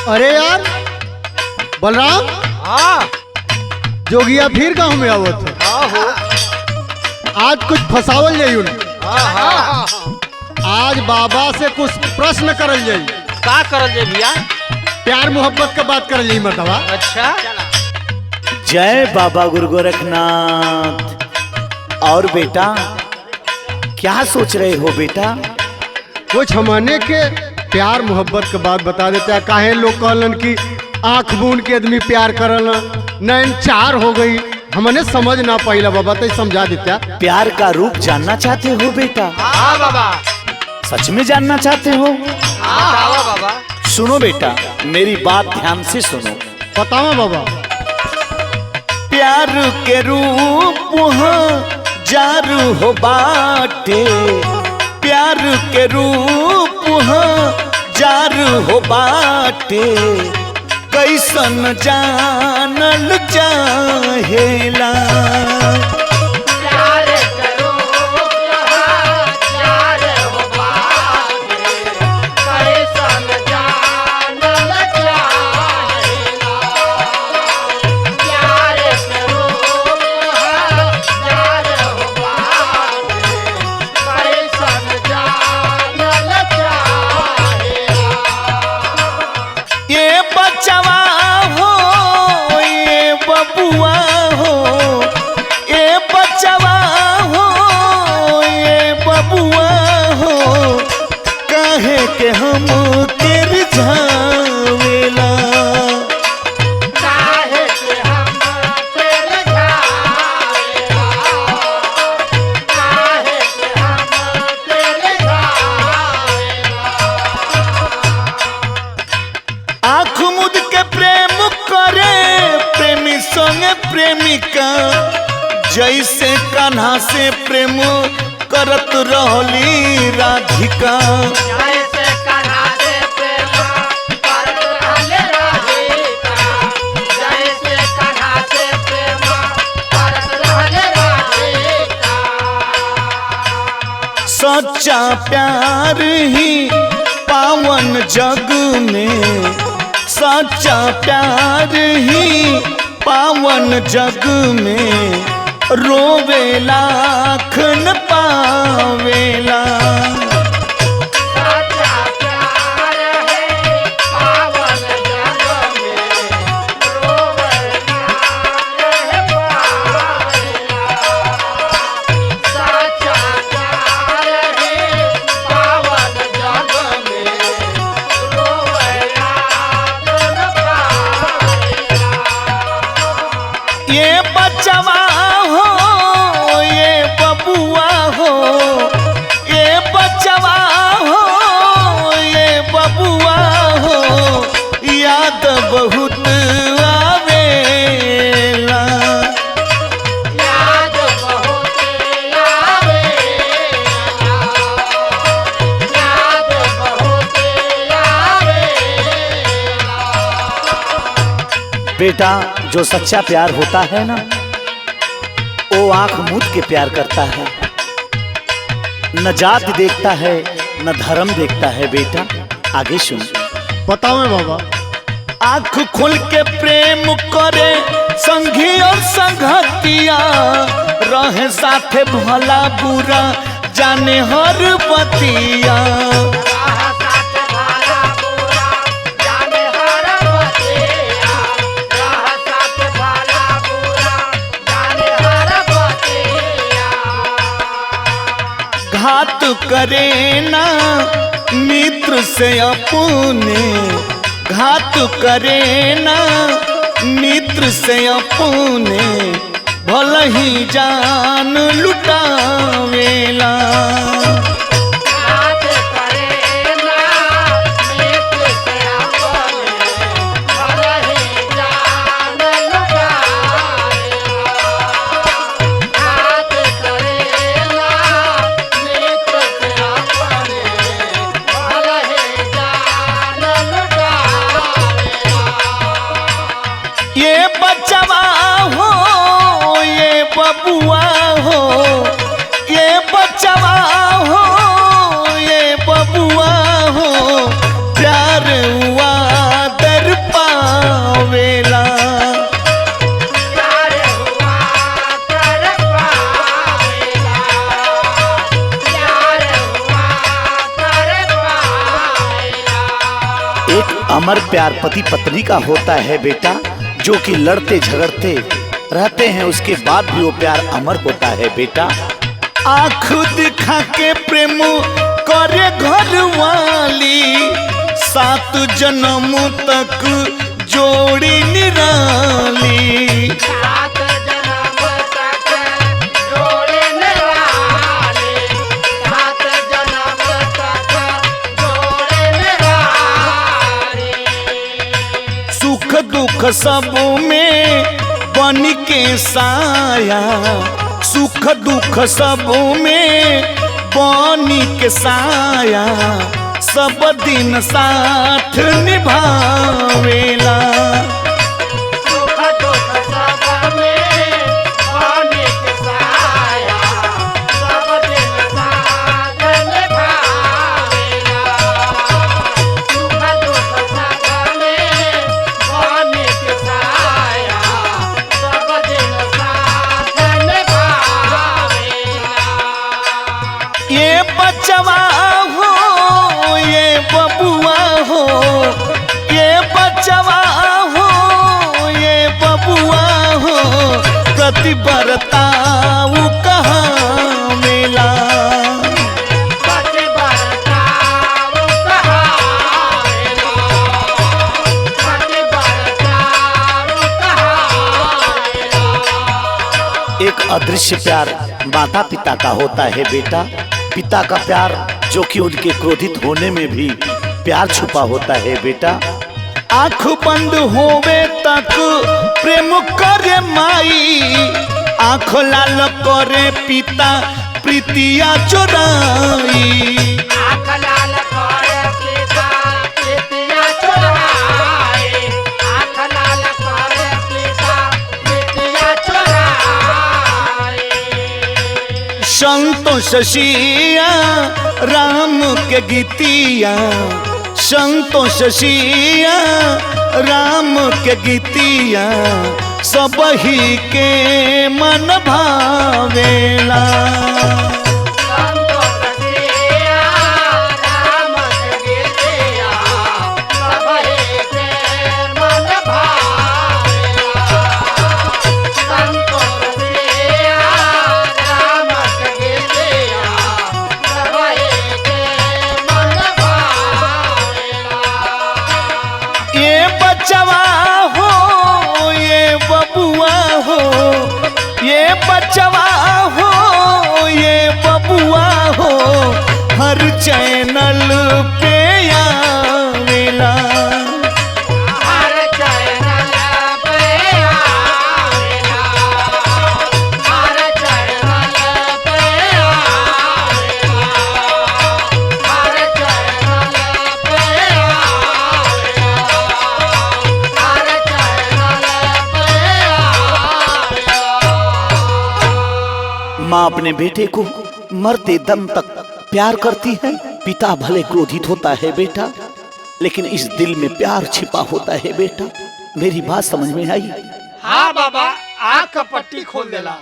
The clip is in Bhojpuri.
अरे यार बलराम। हाँ जोगिया फिर गांव में आवत है। हो। आज कुछ फसावल जाइयो ना। हाँ आज बाबा से कुछ प्रश्न करल जाई। का करल जाए भैया? प्यार मोहब्बत का बात करल जाई मर्दवा। अच्छा जय बाबा गुरु गोरखनाथ। और बेटा क्या सोच रहे हो बेटा? कुछ हमने के प्यार मोहब्बत का बात बता देते हैं। काहे लोग कहलन कि आंख बूंद के आदमी प्यार करल नैन चार हो गई। हमने समझ ना पाइला बाबा, तो समझा देता। प्यार का रूप जानना चाहते हो बेटा? हाँ बाबा। सच में जानना चाहते हो? हाँ बाबा। सुनो बेटा, मेरी बात ध्यान से सुनो। बताओ बाबा। प्यार के रूप जारू हो बाटे, प्यार के रूप जारू हो बाटे, कैसन जानल चाहेला। के हम तेर झावेला, काहे के हम तेर झावेला, काहे के हम तेर झावेला। आँख मुद के प्रेम करे प्रेमी संगे प्रेमिका, जैसे कान्हा से प्रेम करत रहली राधिका। सच्चा प्यार ही पावन जग में, सच्चा प्यार ही पावन जग में, रोवे लाख न पावेला। ये बचवा हो ये बबुआ हो, ये बचवा हो ये बबुआ हो, याद बहुत आवेला, याद बहुत आवेला, याद बहुत आवेला। बेटा जो सच्चा प्यार होता है ना, वो आंख मूंद के प्यार करता है, न जात देखता है न धर्म देखता है। बेटा आगे सुन। बताओ बाबा। आंख खोल के प्रेम करे संगी और संगतिया, रहे साथे भला बुरा जाने हर बतिया। घात करे ना मित्र से अपने, घात करे ना मित्र से अपने, भले ही जान लुटावेला। ये बचवा हो ये बबुआ हो, ये बचवा हो ये बबुआ हो, प्यार हुआ दर अमर प्यार पति पत्नी का होता है बेटा, जो कि लड़ते झगड़ते रहते हैं उसके बाद भी वो प्यार अमर होता है बेटा। आँख दिखा के प्रेम करे घर वाली, 7 जन्म तक जोड़ी निराली। 7 जन्म तक जोड़ने वाले, 7 जन्म तक जोड़ने वाले। सुख दुख सब में बन के साया, सुख दुख सब में बन के साया, सब दिन साथ निभावेला। सुख दुख सब में बन के साया, सब दिन साथ निभावेला। सुख दुख सब में बन के साया, सब दिन साथ निभावेला। ये बचवा हो ये बबुआ हो, ये बचवा हो ये बबुआ हो, प्रति बरताऊ कहाँ मिला। पति बरताऊ कहावेला, पति बरताऊ कहावेला। एक अदृश्य प्यार माता पिता का होता है बेटा। पिता का प्यार जो कि उनके क्रोधित होने में भी प्यार छुपा होता है बेटा। आंख बंद होवे तक प्रेम करे माई, आंख लाल करे पिता प्रीतिया चोराई। आँख लाल करे पिता प्रीतिया चोराए, आँख लाल करे पिता प्रीतिया चोराए। संतोष सिया राम के गीतिया, संतोष सिया राम के गीतिया, सब ही के मन भावेला। संतोष सिया राम के गीतिया, सब के मन भावेला। संतोष सिया राम के गीतिया, सब के मन भावेला। ये बचवा हो ये बबुआ हो, ये बचवा हो ये बबुआ हो, हर चैनल पे आवेला। हर चैनल पे आवेला, हर चैनल पे आवेला, हर चैनल पे आवेला, हर चैनल पे आवेला। माँ अपने बेटे को मरते दम तक प्यार करती है। पिता भले क्रोधित होता है बेटा, लेकिन इस दिल में प्यार छिपा होता है बेटा। मेरी बात समझ में आई? हाँ बाबा, आँख पट्टी खोल देला।